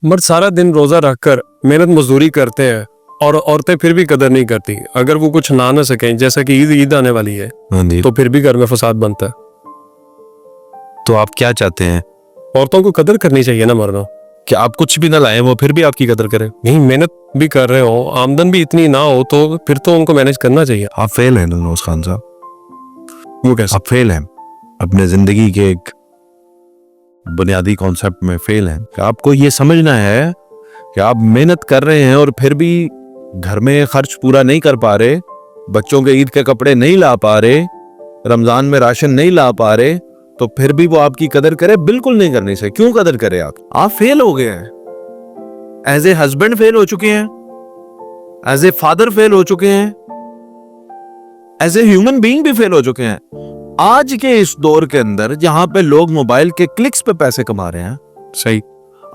मर्द सारा दिन रोजा रखकर मेहनत मजदूरी करते हैं और औरतें फिर भी कदर नहीं करती। अगर वो कुछ ना सकें, जैसा कि ईद आने वाली है, हाँ जी। तो फिर भी घर में फसाद बनता है। तो आप क्या चाहते हैं? औरतों को कदर करनी चाहिए ना मर्दों। कि आप कुछ भी ना लाए वो फिर भी आपकी कदर करें? नहीं, मेहनत भी कर रहे हो, आमदन भी इतनी ना हो, तो फिर तो उनको मैनेज करना चाहिए। आप फेल हैं नौज खान साहब, वो कैसे? आप फेल हैं अपने जिंदगी के एक बुनियादी कॉन्सेप्ट में फेल हैं कि आपको ये समझना है कि आप मेहनत कर रहे हैं और फिर भी घर में खर्च पूरा नहीं कर पा रहे, बच्चों के ईद के कपड़े नहीं ला पा रहे, रमजान में राशन नहीं ला पा रहे, तो फिर भी वो आपकी कदर करे? बिल्कुल नहीं करनी चाहिए। क्यों कदर करे? आप फेल हो गए हैं। एज ए हस्बैंड फेल हो चुके हैं, एज ए फादर फेल हो चुके हैं, एज ए ह्यूमन बीइंग भी फेल हो चुके हैं। आज के इस दौर के अंदर जहां पे लोग मोबाइल के क्लिक्स पे पैसे कमा रहे हैं, सही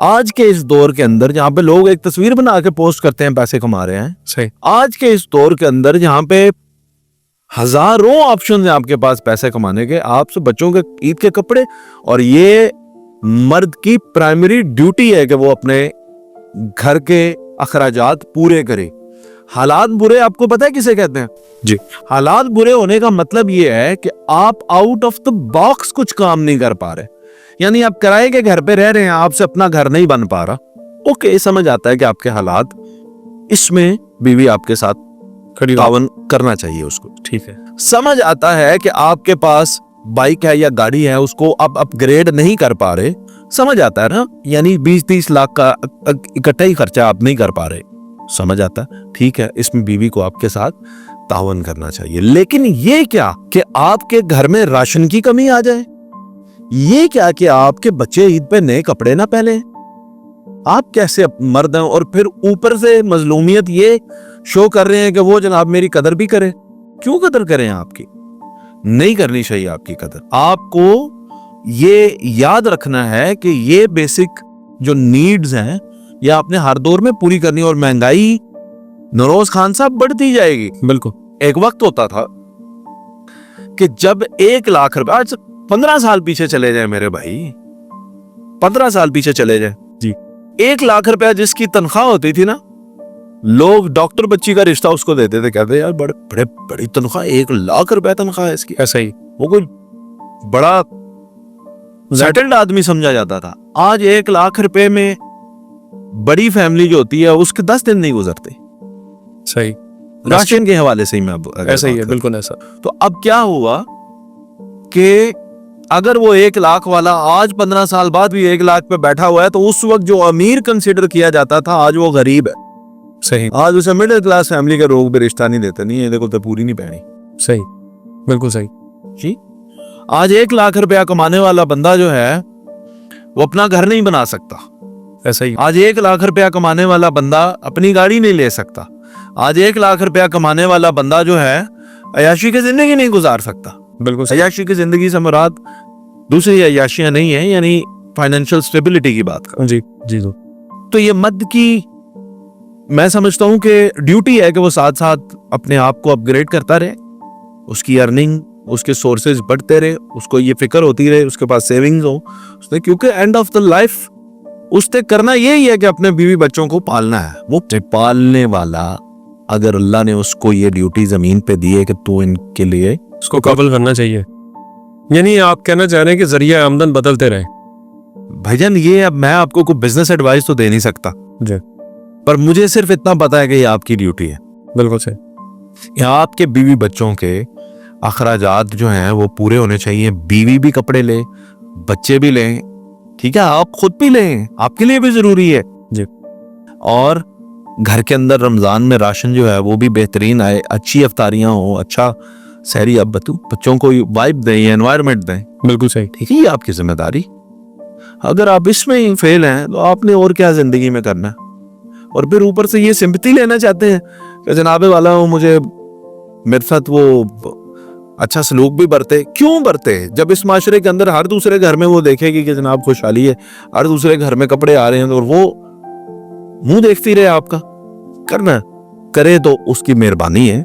आज के इस दौर के अंदर जहां पे लोग एक तस्वीर बना के पोस्ट करते हैं पैसे कमा रहे हैं, सही। आज के इस दौर के अंदर जहां पे हजारों ऑप्शन है आपके पास पैसे कमाने के, आपसे बच्चों के ईद के कपड़े, और ये मर्द की प्राइमरी ड्यूटी है कि वो अपने घर के अखराजात पूरे करे। हालात बुरे आपको पता है किसे कहते हैं जी? हालात बुरे होने का मतलब ये है कि आप आउट ऑफ द बॉक्स कुछ काम नहीं कर पा रहे, यानी आप किराए के घर पे रह रहे हैं, आपसे अपना घर नहीं बन पा रहा। ओके, समझ आता है कि आपके हालात, इसमें बीवी आपके साथ खड़ी तावन करना चाहिए उसको, ठीक है। समझ आता है कि आपके पास बाइक है या गाड़ी है, उसको आप अपग्रेड नहीं कर पा रहे, समझ आता है ना, यानी 20-30 लाख का इकट्ठा ही खर्चा आप नहीं कर पा रहे, समझ आता है। ठीक है, इसमें बीवी को आपके साथ तावन करना चाहिए। लेकिन ये क्या कि आपके घर में राशन की कमी आ जाए, ये क्या कि आपके बच्चे ईद पे नए कपड़े ना पहने, आप कैसे मर्द हैं और फिर ऊपर से मजलूमियत ये शो कर रहे हैं कि वो जनाब मेरी कदर भी करे। क्यों कदर करें? आपकी नहीं करनी चाहिए आपकी कदर। आपको ये याद रखना है कि ये बेसिक जो नीड्स हैं ये आपने हर दौर में पूरी करनी, और महंगाई नौरोज खान साहब बढ़ती जाएगी। बिल्कुल। एक वक्त होता था कि जब 1 लाख रुपए, आज 15 साल पीछे चले जाए मेरे भाई, 15 साल पीछे चले जाए जी, 1 लाख रुपया जिसकी तनख्वाह होती थी ना, लोग डॉक्टर बच्ची का रिश्ता उसको देते थे, कहते यार बड़ी तनख्वाह, 1 लाख रुपया तनख्वाह है इसकी, ऐसा ही। वो कोई बड़ा सेटल्ड आदमी समझा जाता था। आज 1 लाख रुपए में बड़ी फैमिली जो होती है उसके 10 दिन नहीं गुजरते, सही। राशन के हवाले से ही मैं अगर ऐसा ही बात है, करूं। बिल्कुल ऐसा। तो अब क्या हुआ कि अगर वो 1 लाख वाला आज 15 साल बाद भी 1 लाख पे बैठा हुआ है, तो उस वक्त जो अमीर कंसिडर किया जाता था आज वो गरीब है। सही, आज उसे मिडिल क्लास फैमिली के लोग भी रिश्ता नहीं देते, नहीं ये देखो तो पूरी नहीं पैनी। सही, बिल्कुल सही जी, आज 1 लाख रुपया कमाने वाला बंदा जो है वो अपना घर नहीं बना सकता। ऐसा ही। आज 1 लाख रुपया कमाने वाला बंदा अपनी गाड़ी नहीं ले सकता। आज 1 लाख रुपया कमाने वाला बंदा जो है अय्याशी की जिंदगी नहीं गुजार सकता। बिल्कुल। अय्याशी की जिंदगी से मुराद दूसरी अय्याशियां नहीं है, यानी फाइनेंशियल स्टेबिलिटी की बात कर। जी जी। तो ये मर्द की मैं समझता हूं कि ड्यूटी है कि वो साथ साथ अपने आप को अपग्रेड करता रहे, उसकी अर्निंग, उसके सोर्सेज बढ़ते रहे, उसको ये फिक्र होती रहे, उसके पास सेविंग्स हो उसने, क्योंकि एंड ऑफ द लाइफ उसने करना यही है कि अपने बीवी बच्चों को पालना है। वो पालने वाला, अगर अल्लाह ने उसको ये ड्यूटी जमीन पे दी है कि तू इनके लिए उसको काबल करना चाहिए, यानी आप कहना चाह रहे हैं कि जरिया आमदन बदलते रहे। भाईजान ये अब मैं आपको कोई बिजनेस एडवाइस तो दे नहीं सकता जी, पर मुझे सिर्फ इतना पता है कि ये आपकी ड्यूटी है। बिल्कुल सही। आपके बीवी बच्चों के अखराजात जो हैं वो पूरे होने चाहिए। बीवी भी कपड़े ले, बच्चे भी लें, ठीक है, आप खुद भी लें, आपके लिए भी जरूरी है जी। और घर के अंदर रमजान में राशन जो है वो भी बेहतरीन आए, अच्छी अफ्तारियां हो, अच्छा सहरी अब बच्चों को वाइब दें, एनवायरनमेंट दें। बिल्कुल सही। ठीक है, ये आपकी जिम्मेदारी। अगर आप इसमें ही फेल हैं तो आपने और क्या जिंदगी में करना है? और फिर ऊपर से ये सिंपैथी लेना चाहते हैं कि जनाबे वाला हो, मुझे मेरे साथ वो अच्छा सलूक भी बरते। क्यों बरते? जब इस माशरे के अंदर हर दूसरे घर में वो देखेगी कि जनाब खुशहाली है, हर दूसरे घर में कपड़े आ रहे हैं, और वो मुंह देखती रहे आपका, करना करे तो उसकी मेहरबानी है,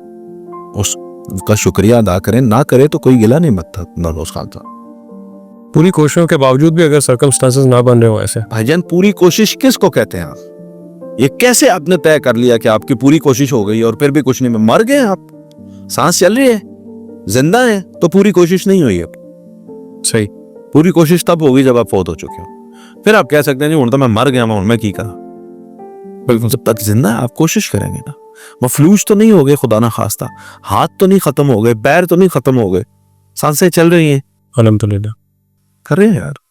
उसका शुक्रिया अदा करें, ना करे तो कोई गिला नहीं मत नौरोज खान साहब। पूरी कोशिशों के बावजूद भी अगर सर्कमस्टांसेस ना बन रहे हो ऐसे, भाईजान पूरी कोशिश किसको कहते हैं आप? ये कैसे आपने तय कर लिया कि आपकी पूरी कोशिश हो गई और फिर भी कुछ नहीं, मर गए आप? सांस चल रही है, जिंदा है, तो पूरी कोशिश नहीं हुई अब। सही। पूरी कोशिश तब होगी जब आप फौत हो चुके हो। फिर आप कह सकते हैं जी हुण तो मैं मर गया, मैं की करा। बिल्कुल, जब तक जिंदा है आप कोशिश करेंगे ना। मफलूज तो नहीं हो गए खुदा ना खास्ता, हाथ तो नहीं खत्म हो गए, पैर तो नहीं खत्म हो गए, सांसें चल रही हैं, अल्हम्दुलिल्लाह। कर रहे हैं यार।